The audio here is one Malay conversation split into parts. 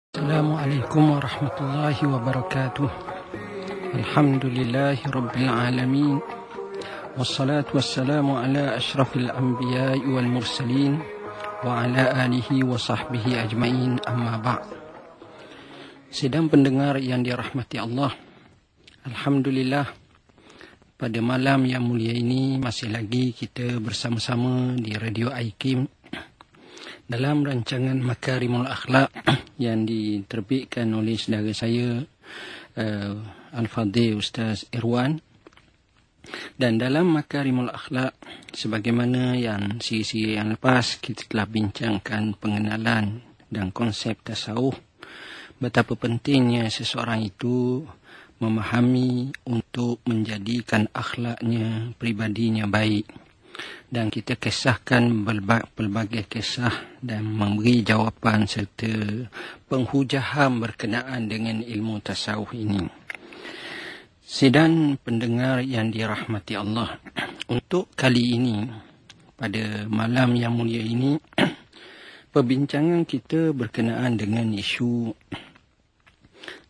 Assalamualaikum warahmatullahi wabarakatuh. Alhamdulillahi rabbil alamin. Wassalatu wassalamu ala ashrafil anbiya'i wal mursalin wa ala alihi wa sahbihi ajma'in, amma ba'. Sidang pendengar yang dirahmati Allah, alhamdulillah, pada malam yang mulia ini masih lagi kita bersama-sama di Radio Aikim dalam rancangan Makarimul Akhlak yang diterbitkan oleh saudara saya Al-Fadhil Ustaz Irwan. Dan dalam Makarimul Akhlak, sebagaimana yang siri-siri yang lepas kita telah bincangkan pengenalan dan konsep tasawuf, betapa pentingnya seseorang itu memahami untuk menjadikan akhlaknya, pribadinya baik. Dan kita kisahkan pelbagai kisah dan memberi jawapan serta penghujahan berkenaan dengan ilmu tasawuf ini. Sidang pendengar yang dirahmati Allah, untuk kali ini, pada malam yang mulia ini, perbincangan kita berkenaan dengan isu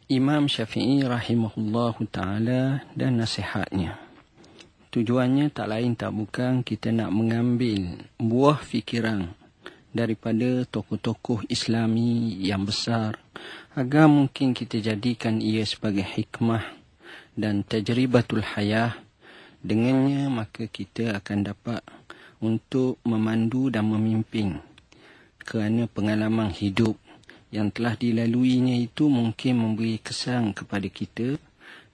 Imam Syafi'i rahimahullahu ta'ala dan nasihatnya. Tujuannya tak lain tak bukan kita nak mengambil buah fikiran daripada tokoh-tokoh Islami yang besar agar mungkin kita jadikan ia sebagai hikmah dan tajribatul hayah. Dengannya maka kita akan dapat untuk memandu dan memimpin, kerana pengalaman hidup yang telah dilaluinya itu mungkin memberi kesan kepada kita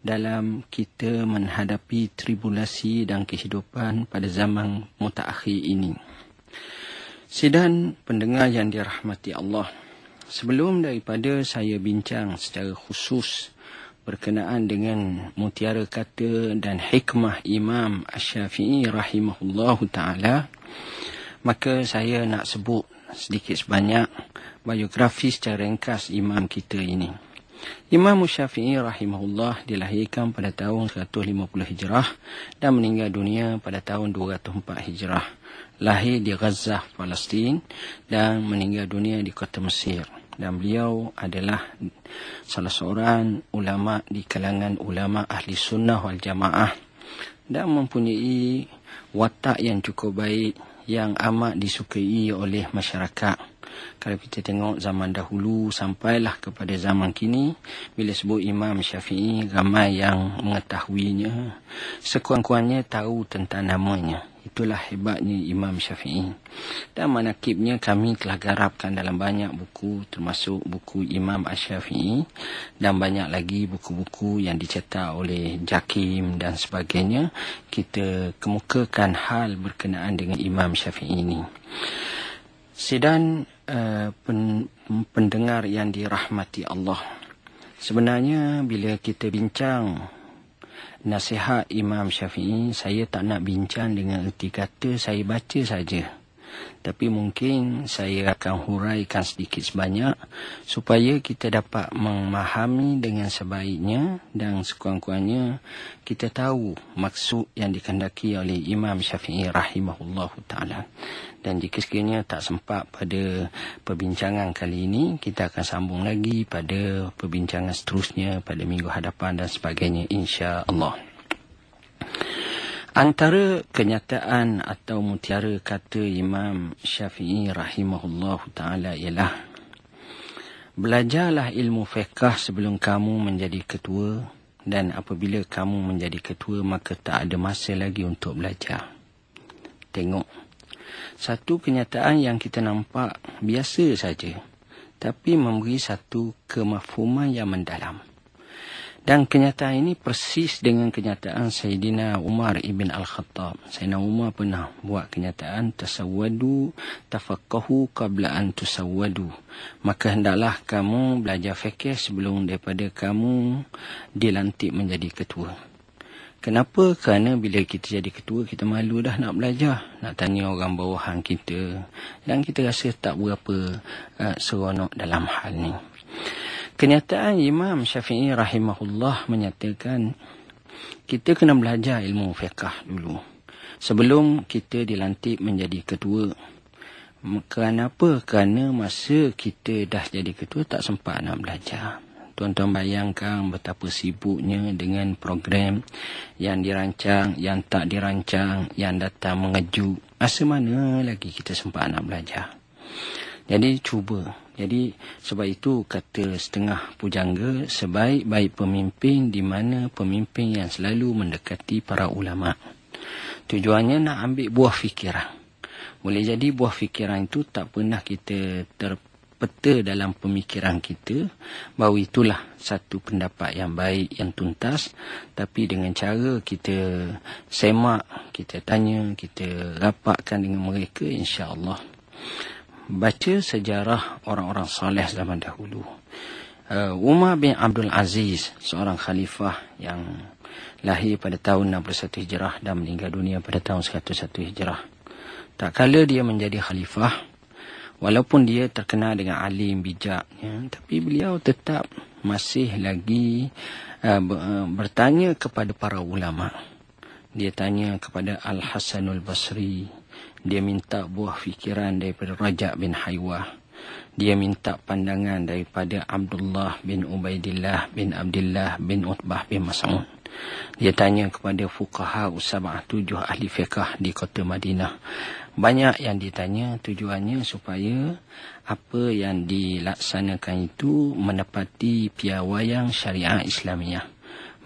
dalam kita menghadapi tribulasi dan kehidupan pada zaman mutaakhir ini. Sidang pendengar yang dirahmati Allah, sebelum daripada saya bincang secara khusus berkenaan dengan mutiara kata dan hikmah Imam Asy-Syafi'i rahimahullahu ta'ala, maka saya nak sebut sedikit sebanyak biografi secara ringkas imam kita ini. Imam Syafi'i rahimahullah dilahirkan pada tahun 150 Hijrah dan meninggal dunia pada tahun 204 Hijrah. Lahir di Gaza, Palestin, dan meninggal dunia di kota Mesir. Dan beliau adalah salah seorang ulama di kalangan ulama ahli sunnah wal jamaah dan mempunyai watak yang cukup baik yang amat disukai oleh masyarakat. Kalau kita tengok zaman dahulu sampailah kepada zaman kini, bila sebut Imam Syafi'i, ramai yang mengetahuinya, sekurang-kurangnya tahu tentang namanya. Itulah hebatnya Imam Syafi'i. Dan manakibnya kami telah garapkan dalam banyak buku, termasuk buku Imam Asy-Syafi'i, dan banyak lagi buku-buku yang dicetak oleh Jakim dan sebagainya. Kita kemukakan hal berkenaan dengan Imam Syafi'i ini. Sidang pendengar yang dirahmati Allah, sebenarnya bila kita bincang nasihat Imam Syafi'i, saya tak nak bincang dengan erti kata saya baca saja, tapi mungkin saya akan huraikan sedikit sebanyak supaya kita dapat memahami dengan sebaiknya dan sekurang-kurangnya kita tahu maksud yang dikehendaki oleh Imam Syafi'i rahimahullahu ta'ala. Dan jika sekiranya tak sempat pada perbincangan kali ini, kita akan sambung lagi pada perbincangan seterusnya pada minggu hadapan dan sebagainya, insya-Allah. Antara kenyataan atau mutiara kata Imam Syafi'i rahimahullahu ta'ala ialah, belajarlah ilmu fiqh sebelum kamu menjadi ketua, dan apabila kamu menjadi ketua maka tak ada masa lagi untuk belajar. Tengok, satu kenyataan yang kita nampak biasa saja, tapi memberi satu kemafhuman yang mendalam. Dan kenyataan ini persis dengan kenyataan Sayyidina Umar ibn Al-Khattab. Sayyidina Umar pernah buat kenyataan, tasawwadu tafaqahu qabla an tusawwadu. Maka hendaklah kamu belajar fikih sebelum daripada kamu dilantik menjadi ketua. Kenapa? Kerana bila kita jadi ketua, kita malu dah nak belajar, nak tanya orang bawahan kita, dan kita rasa tak berapa seronok dalam hal ni. Kenyataan Imam Syafi'i rahimahullah menyatakan kita kena belajar ilmu fiqh dulu sebelum kita dilantik menjadi ketua. Kenapa? Kerana masa kita dah jadi ketua tak sempat nak belajar. Tuan-tuan bayangkan betapa sibuknya dengan program yang dirancang, yang tak dirancang, yang datang mengejut. Masa mana lagi kita sempat nak belajar? Jadi cuba. Jadi sebab itu kata setengah pujangga, sebaik-baik pemimpin di mana pemimpin yang selalu mendekati para ulama. Tujuannya nak ambil buah fikiran. Boleh jadi buah fikiran itu tak pernah kita terpeta dalam pemikiran kita bahawa itulah satu pendapat yang baik, yang tuntas. Tapi dengan cara kita semak, kita tanya, kita rapatkan dengan mereka, insya-Allah. Baca sejarah orang-orang soleh zaman dahulu. Umar bin Abdul Aziz, seorang khalifah yang lahir pada tahun 61 Hijrah dan meninggal dunia pada tahun 101 Hijrah. Tak kala dia menjadi khalifah, walaupun dia terkenal dengan alim bijak, tapi beliau tetap masih lagi bertanya kepada para ulama. Dia tanya kepada Al-Hasanul Basri. Dia minta buah fikiran daripada Raja' bin Haywah. Dia minta pandangan daripada Abdullah bin Ubaidillah bin Abdullah bin Utbah bin Mas'ud. Dia tanya kepada fuqaha usabah 7 ahli fiqh di kota Madinah. Banyak yang ditanya, tujuannya supaya apa yang dilaksanakan itu menepati piawaian syariah Islamiah,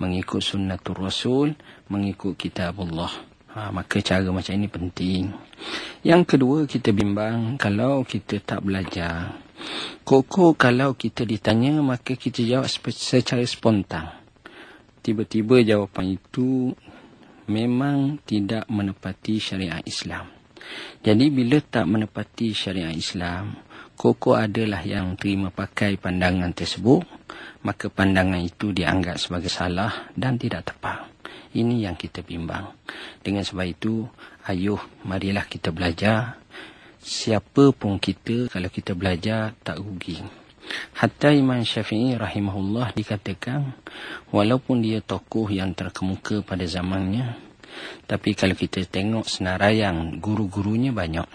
mengikut sunnatul Rasul, mengikut kitabullah. Maka cara macam ini penting. Yang kedua, kita bimbang kalau kita tak belajar. Kalau kita ditanya, maka kita jawab secara spontan. Tiba-tiba jawapan itu memang tidak menepati syariat Islam. Jadi bila tak menepati syariat Islam, adalah yang terima pakai pandangan tersebut, maka pandangan itu dianggap sebagai salah dan tidak tepat. Ini yang kita bimbang. Dengan sebab itu, ayuh marilah kita belajar. Siapa pun kita, kalau kita belajar tak rugi. Hatta Imam Syafi'i rahimahullah dikatakan, walaupun dia tokoh yang terkemuka pada zamannya, tapi kalau kita tengok senaraian guru-gurunya banyak.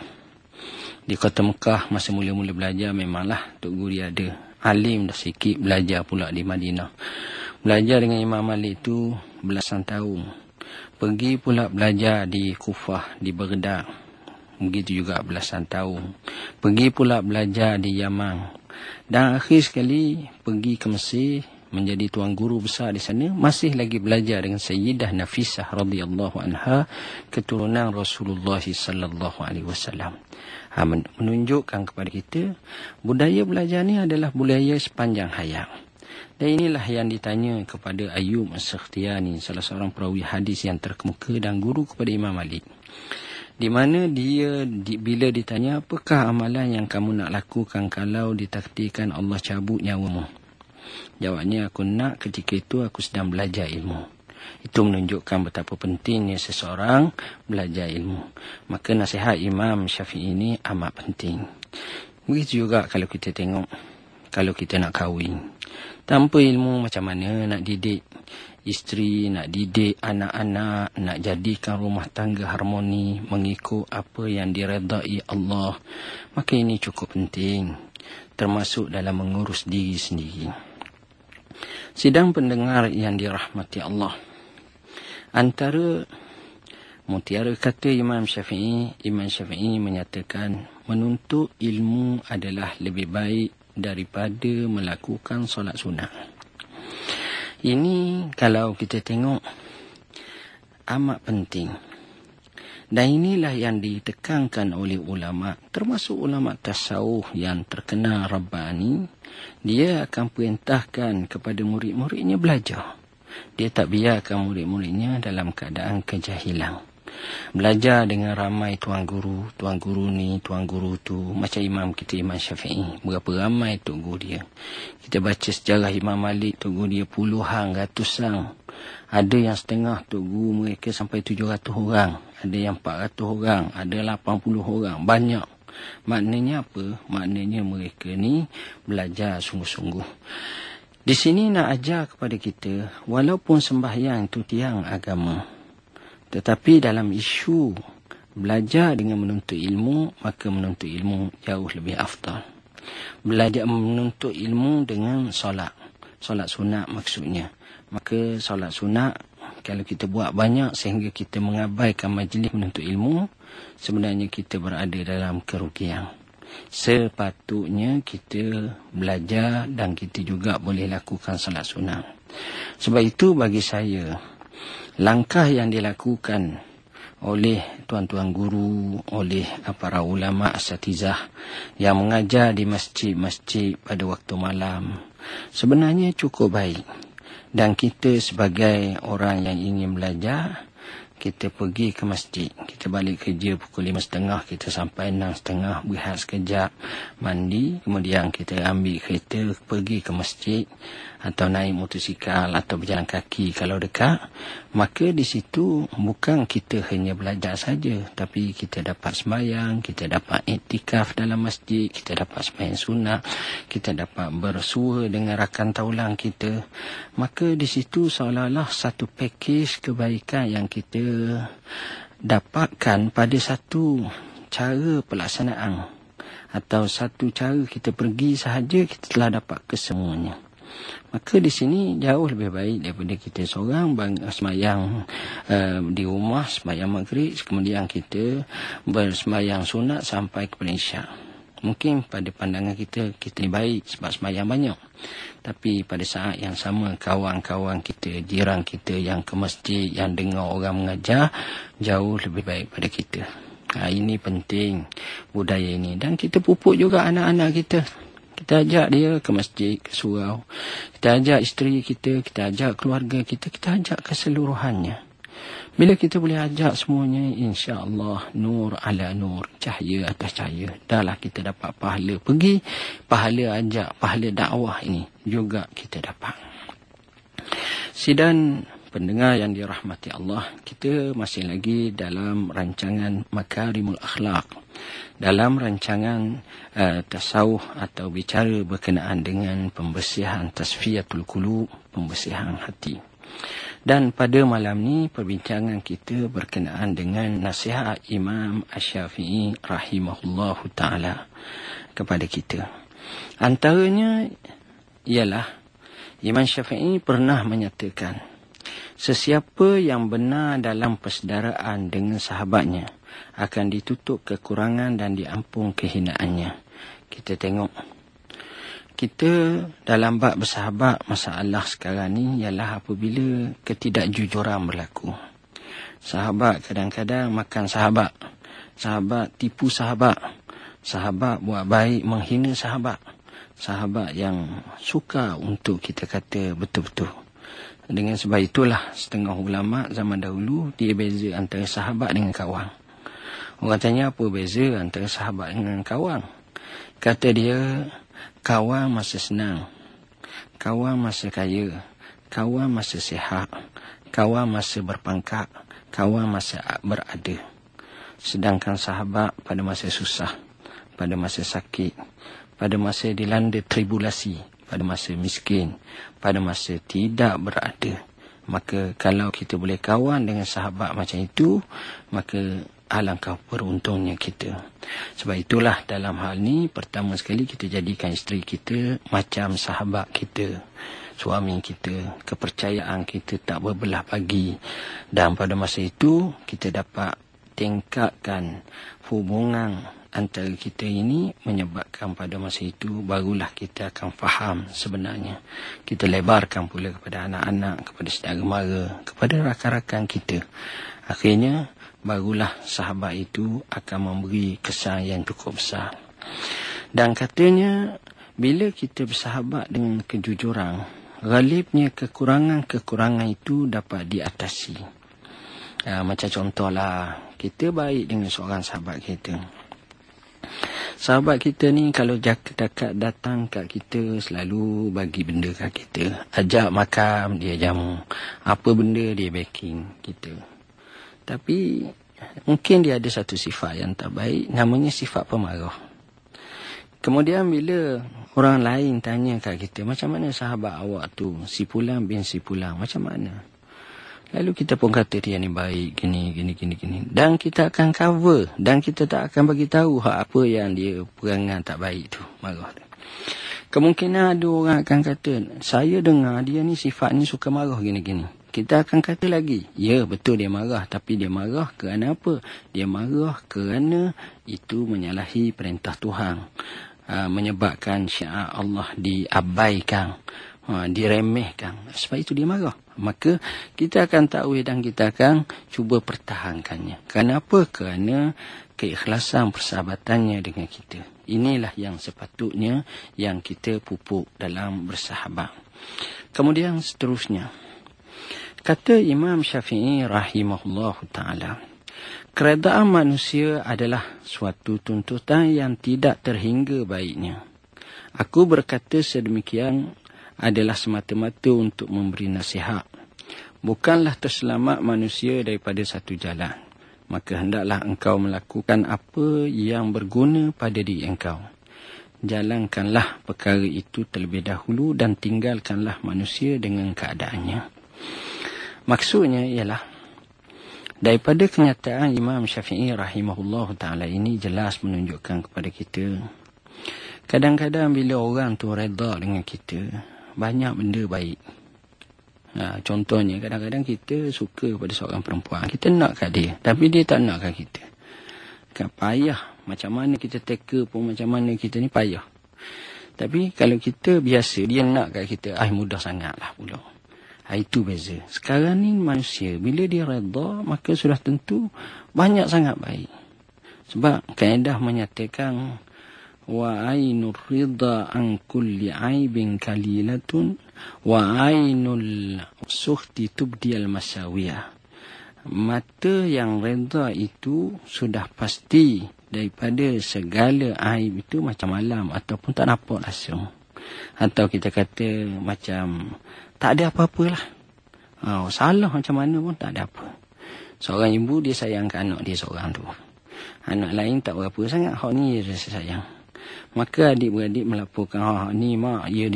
Di kota Mekah masa mula-mula belajar memanglah Tok Guru dia ada. Alim dah sikit, belajar pula di Madinah. Belajar dengan Imam Malik itu belasan tahun. Pergi pula belajar di Kufah, di Baghdad. Begitu juga belasan tahun. Pergi pula belajar di Yaman. Dan akhir sekali pergi ke Mesir, menjadi tuan guru besar di sana, masih lagi belajar dengan Sayyidah Nafisah radhiyallahu anha, keturunan Rasulullah sallallahu alaihi wasallam. Menunjukkan kepada kita budaya belajar ni adalah budaya sepanjang hayat. Dan inilah yang ditanya kepada Ayyub As-Sakhtiyani, salah seorang perawi hadis yang terkemuka dan guru kepada Imam Malik. Di mana dia bila ditanya, apakah amalan yang kamu nak lakukan kalau ditakdirkan Allah cabut nyawamu? Jawabnya, aku nak ketika itu aku sedang belajar ilmu. Itu menunjukkan betapa pentingnya seseorang belajar ilmu. Maka nasihat Imam Syafi'i ini amat penting. Begitu juga kalau kita tengok, kalau kita nak kahwin. Tanpa ilmu macam mana nak didik isteri, nak didik anak-anak, nak jadikan rumah tangga harmoni mengikut apa yang diredai Allah. Maka ini cukup penting, termasuk dalam mengurus diri sendiri. Sidang pendengar yang dirahmati Allah, antara mutiara kata Imam Syafi'i menyatakan menuntut ilmu adalah lebih baik daripada melakukan solat sunat. Ini kalau kita tengok amat penting. Dan inilah yang ditekankan oleh ulama, termasuk ulama tasawuf yang terkenal Rabbani. Dia akan perintahkan kepada murid-muridnya belajar. Dia tak biarkan murid-muridnya dalam keadaan kejahilan. Belajar dengan ramai tuan guru ni, tuan guru tu. Macam imam kita, Imam Syafi'i. Berapa ramai tok guru dia. Kita baca sejarah Imam Malik, tok guru dia puluhan, ratusan. Ada yang setengah tok guru mereka sampai 700 orang. Ada yang 400 orang, ada 80 orang. Banyak. Maknanya apa? Maknanya mereka ni belajar sungguh-sungguh. Di sini nak ajar kepada kita, walaupun sembahyang itu tiang agama, tetapi dalam isu belajar dengan menuntut ilmu, maka menuntut ilmu jauh lebih afdal. Belajar menuntut ilmu dengan solat sunat maksudnya, maka solat sunat kalau kita buat banyak sehingga kita mengabaikan majlis menuntut ilmu, sebenarnya kita berada dalam kerugian. Sepatutnya kita belajar dan kita juga boleh lakukan solat sunat. Sebab itu bagi saya, langkah yang dilakukan oleh tuan-tuan guru, oleh para ulama asatizah yang mengajar di masjid-masjid pada waktu malam, sebenarnya cukup baik. Dan kita sebagai orang yang ingin belajar, kita pergi ke masjid. Kita balik kerja pukul 5.30, kita sampai 6.30, berehat sekejap, mandi, kemudian kita ambil kereta pergi ke masjid, atau naik motosikal atau berjalan kaki kalau dekat. Maka di situ bukan kita hanya belajar saja, tapi kita dapat sembahyang, kita dapat iktikaf dalam masjid, kita dapat sembahyang sunat, kita dapat bersua dengan rakan taulang kita. Maka di situ seolah-olah satu pakej kebaikan yang kita dapatkan pada satu cara pelaksanaan, atau satu cara kita pergi sahaja, kita telah dapat kesemuanya. Maka di sini jauh lebih baik daripada kita seorang sembahyang di rumah, sembahyang maghrib, kemudian kita bersembahyang sunat sampai kepada isyak. Mungkin pada pandangan kita ni baik sebab sembahyang banyak. Tapi pada saat yang sama, kawan-kawan kita, jiran kita yang ke masjid, yang dengar orang mengajar, jauh lebih baik pada kita. Ini penting budaya ini. Dan kita pupuk juga anak-anak kita. Kita ajak dia ke masjid, ke surau. Kita ajak isteri kita, kita ajak keluarga kita, kita ajak keseluruhannya. Bila kita boleh ajak semuanya, insya-Allah nur ala nur, cahaya atas cahaya. Dahlah kita dapat pahala pergi, pahala ajak, pahala dakwah ini juga kita dapat. Sidang pendengar yang dirahmati Allah, kita masih lagi dalam rancangan Makarimul Akhlak. Dalam rancangan tasawuf atau bicara berkenaan dengan pembersihan tasfiyatul qulub, pembersihan hati. Dan pada malam ni perbincangan kita berkenaan dengan nasihat Imam Asy-Syafi'i rahimahullahu taala kepada kita. Antaranya ialah Imam Syafi'i pernah menyatakan, sesiapa yang benar dalam persaudaraan dengan sahabatnya akan ditutup kekurangan dan diampun kehinaannya. Kita tengok, kita dalam bab bersahabat, masalah sekarang ni ialah apabila ketidakjujuran berlaku. Sahabat kadang-kadang makan sahabat, sahabat tipu sahabat, sahabat buat baik menghina sahabat, sahabat yang suka untuk kita kata betul-betul. Dengan sebab itulah setengah ulama zaman dahulu dia beza antara sahabat dengan kawan. Orang tanya apa beza antara sahabat dengan kawan? Kata dia, kawan masa senang, kawan masa kaya, kawan masa sihat, kawan masa berpangkat, kawan masa berada. Sedangkan sahabat pada masa susah, pada masa sakit, pada masa dilanda tribulasi, pada masa miskin, pada masa tidak berada. Maka kalau kita boleh kawan dengan sahabat macam itu, maka alangkah beruntungnya kita. Sebab itulah dalam hal ni, pertama sekali kita jadikan isteri kita macam sahabat kita, suami kita, kepercayaan kita tak berbelah bagi. Dan pada masa itu kita dapat tingkatkan hubungan antara kita ini, menyebabkan pada masa itu barulah kita akan faham sebenarnya. Kita lebarkan pula kepada anak-anak, kepada saudara mara, kepada rakan-rakan kita. Akhirnya barulah sahabat itu akan memberi kesan yang cukup besar. Dan katanya, bila kita bersahabat dengan kejujuran, ghalibnya kekurangan-kekurangan itu dapat diatasi. Macam contohlah, kita baik dengan seorang sahabat kita. Sahabat kita ni kalau dekat datang kat kita, selalu bagi benda kat kita. Ajak makan, dia jamu. Apa benda, dia backing kita. Tapi mungkin dia ada satu sifat yang tak baik, namanya sifat pemarah. Kemudian bila orang lain tanya kat kita, macam mana sahabat awak tu, si Pulang bin si Pulang, macam mana? Lalu kita pun kata dia ni baik, gini. Dan kita akan cover. Dan kita tak akan bagi tahu apa yang dia perangai tak baik tu. Marah tu. Kemungkinan ada orang akan kata, saya dengar dia ni sifatnya suka marah gini. Kita akan kata lagi, ya betul dia marah. Tapi dia marah kerana apa? Dia marah kerana itu menyalahi perintah Tuhan. Menyebabkan syiar Allah diabaikan. Diremehkan. Sebab itu dia marah. Maka kita akan tahu dan kita akan cuba pertahankannya. Kenapa? Kerana keikhlasan persahabatannya dengan kita. Inilah yang sepatutnya yang kita pupuk dalam bersahabat. Kemudian seterusnya. Kata Imam Syafi'i rahimahullah ta'ala. Keredaan manusia adalah suatu tuntutan yang tidak terhingga baiknya. Aku berkata sedemikian adalah semata-mata untuk memberi nasihat. Bukanlah terselamat manusia daripada satu jalan. Maka hendaklah engkau melakukan apa yang berguna pada diri engkau. Jalankanlah perkara itu terlebih dahulu dan tinggalkanlah manusia dengan keadaannya. Maksudnya ialah, daripada kenyataan Imam Syafi'i rahimahullah ta'ala ini jelas menunjukkan kepada kita, kadang-kadang bila orang tu redha dengan kita, banyak benda baik. Contohnya, kadang-kadang kita suka pada seorang perempuan. Kita nak kat dia, tapi dia tak nak kat kita. Kan payah. Macam mana kita teka pun, macam mana kita ni payah. Tapi kalau kita biasa, dia nak kat kita, mudah sangat lah pula. Itu beza. Sekarang ni manusia, bila dia redha, maka sudah tentu banyak sangat baik. Sebab kaedah menyatakan, wa ainur ridha an kulli aibin kalilatun wa ainul sukhti tubdiyal masawiyah. Mata yang redha itu sudah pasti daripada segala aib itu macam malam ataupun tak nampak langsung. Atau kita kata macam tak ada apa-apalah. Salah macam mana pun tak ada apa. Seorang ibu dia sayangkan anak dia seorang tu. Anak lain tak berapa sangat, hak ni dia sayang. Maka adik-beradik melaporkan, ni mak, dia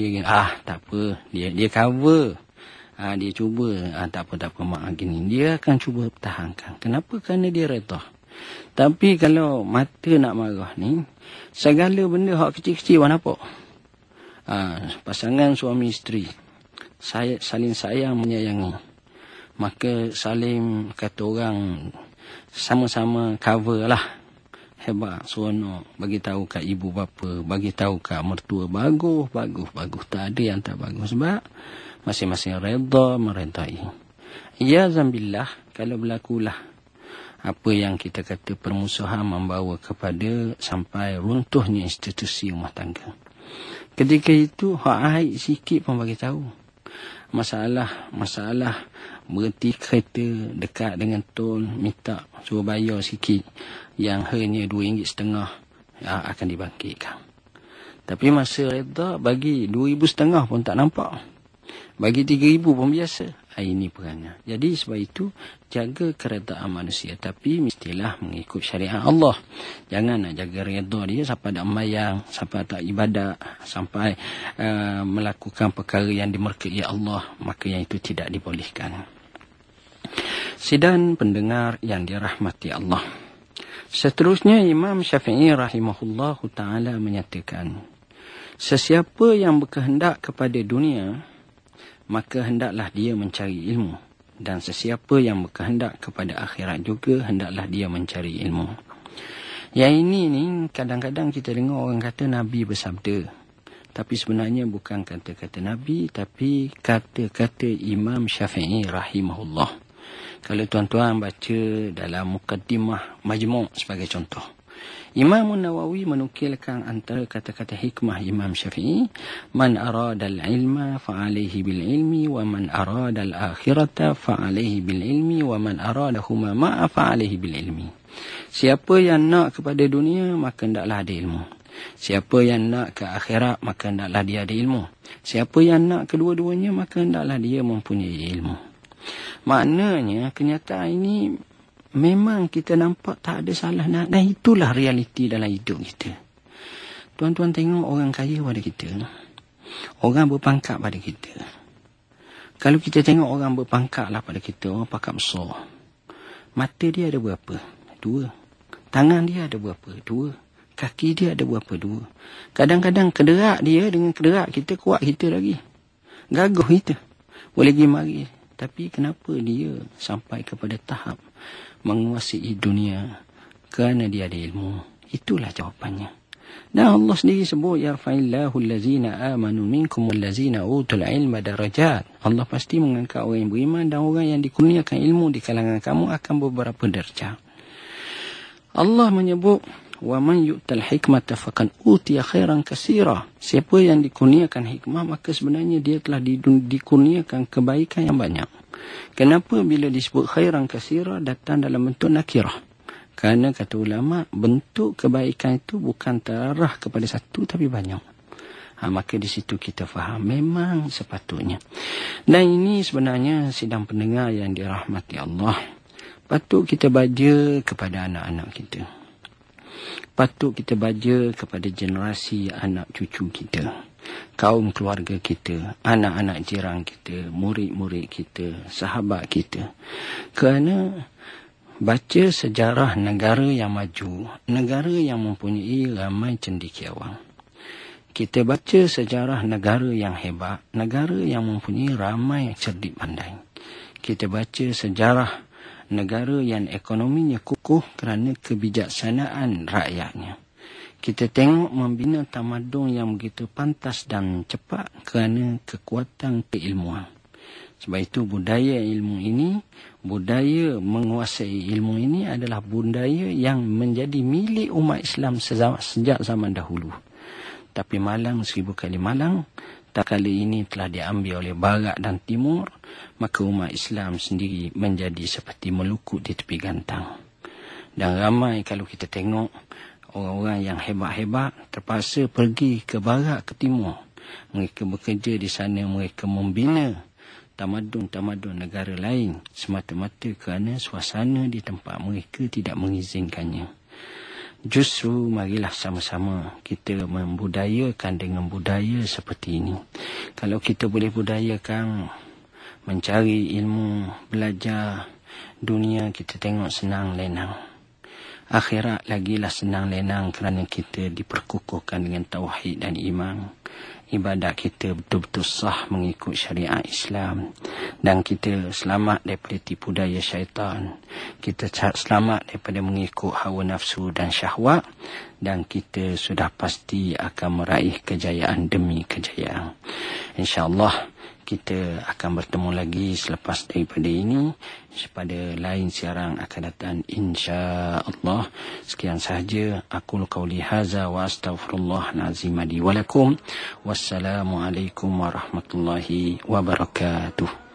tak apa. Dia cover. Dia cuba, tak apa mak gini. Dia akan cuba pertahankan. Kenapa? Kerana dia redha. Tapi kalau mata nak marah ni, segala benda hak kecil-kecil mana nampak. Pasangan suami isteri saling sayang menyayangi. Maka saling kata orang sama-sama cover lah. Hebat, seronok, bagi tahu kat ibu bapa, bagi tahu kat mertua, bagus. Tak ada yang tak bagus. Sebab masing-masing redha meredai. Ya zambillah, kalau berlakulah apa yang kita kata permusuhan membawa kepada sampai runtuhnya institusi rumah tangga. Ketika itu, hak aib sikit pun bagi tahu. Masalah berhenti kereta dekat dengan tol, minta suruh bayar sikit, yang hanya RM2.50 akan dibangkitkan. Tapi masa redha bagi RM2.50 pun tak nampak, bagi RM3.000 pun biasa. Ini perannya. Jadi sebab itu jaga keredaan manusia, tapi mestilah mengikut syariat Allah. Jangan nak jaga redha dia sampai tak sembahyang, sampai tak ibadat, sampai melakukan perkara yang dimurkai Allah, maka yang itu tidak dibolehkan. Sidang pendengar yang dirahmati Allah. Seterusnya Imam Syafi'i rahimahullahu ta'ala menyatakan, sesiapa yang berkehendak kepada dunia, maka hendaklah dia mencari ilmu. Dan sesiapa yang berkehendak kepada akhirat juga, hendaklah dia mencari ilmu. Yang ini ni kadang-kadang kita dengar orang kata Nabi bersabda. Tapi sebenarnya bukan kata-kata Nabi, tapi kata-kata Imam Syafi'i rahimahullah. Kalau tuan-tuan baca dalam Muqaddimah Majmu' sebagai contoh, Imam Nawawi menukilkan antara kata-kata hikmah Imam Syafi'i, man arada al-ilma fa'alaihi bil-ilmi wa man arada al-akhirata fa'alaihi bil-ilmi wa man aradahuma ma'a fa'alaihi bil-ilmi. Siapa yang nak kepada dunia, maka hendaklah ada ilmu. Siapa yang nak ke akhirat, maka hendaklah dia ada ilmu. Siapa yang nak kedua-duanya, maka hendaklah dia mempunyai ilmu. Maknanya kenyataan ini memang kita nampak tak ada salah, dan itulah realiti dalam hidup kita. Tuan-tuan tengok orang kaya pada kita, orang berpangkat pada kita, Kalau kita tengok orang berpangkat lah pada kita, orang pangkat besar, mata dia ada berapa? 2. Tangan dia ada berapa? 2. Kaki dia ada berapa? 2. Kadang-kadang kederak dia dengan kederak kita kuat kita lagi. Gagah kita. Boleh pergi mari. Tapi kenapa dia sampai kepada tahap menguasai dunia? Kerana dia ada ilmu. Itulah jawapannya. Dan Allah sendiri sebut, yarfa'illahu allazina amanu minkum wallazina utul ilma darajat. Allah pasti mengangkat orang yang beriman dan orang yang dikurniakan ilmu di kalangan kamu akan beberapa darjah. Allah menyebut, wa man yu'tal hikmata faqad utiya khairan katsira. Siapa yang dikurniakan hikmah, maka sebenarnya dia telah dikurniakan kebaikan yang banyak. Kenapa bila disebut khairan katsira datang dalam bentuk nakirah? Kerana kata ulama, bentuk kebaikan itu bukan terarah kepada satu tapi banyak. Maka di situ kita faham memang sepatutnya. Dan ini sebenarnya sidang pendengar yang dirahmati Allah. Patut kita baja kepada anak-anak kita. Patut kita baja kepada generasi anak cucu kita, kaum keluarga kita, anak-anak jiran kita, murid-murid kita, sahabat kita. Kerana baca sejarah negara yang maju, negara yang mempunyai ramai cendekiawan. Kita baca sejarah negara yang hebat, negara yang mempunyai ramai cerdik pandai. Kita baca sejarah negara yang ekonominya kukuh kerana kebijaksanaan rakyatnya. Kita tengok membina tamadun yang begitu pantas dan cepat kerana kekuatan keilmuan. Sebab itu budaya ilmu ini, budaya menguasai ilmu ini adalah budaya yang menjadi milik umat Islam sejak zaman dahulu. Tapi malang 1000 kali malang, tak kali ini telah diambil oleh Barat dan Timur, maka umat Islam sendiri menjadi seperti melukut di tepi gantang. Dan ramai kalau kita tengok orang-orang yang hebat-hebat terpaksa pergi ke Barat, ke Timur. Mereka bekerja di sana, mereka membina tamadun-tamadun negara lain semata-mata kerana suasana di tempat mereka tidak mengizinkannya. Justru marilah sama-sama kita membudayakan dengan budaya seperti ini. Kalau kita boleh budayakan mencari ilmu, belajar, dunia kita tengok senang lenang. Akhirat lagilah senang lenang kerana kita diperkukuhkan dengan tauhid dan iman. Ibadat kita betul-betul sah mengikut syariat Islam. Dan kita selamat daripada tipu daya syaitan. Kita selamat daripada mengikut hawa nafsu dan syahwat. Dan kita sudah pasti akan meraih kejayaan demi kejayaan. InsyaAllah kita akan bertemu lagi selepas daripada ini pada lain siaran akan datang insya-Allah. Sekian sahaja aku qauli hadza wa astaghfirullahal azim li wa lakum. Wassalamualaikum warahmatullahi wabarakatuh.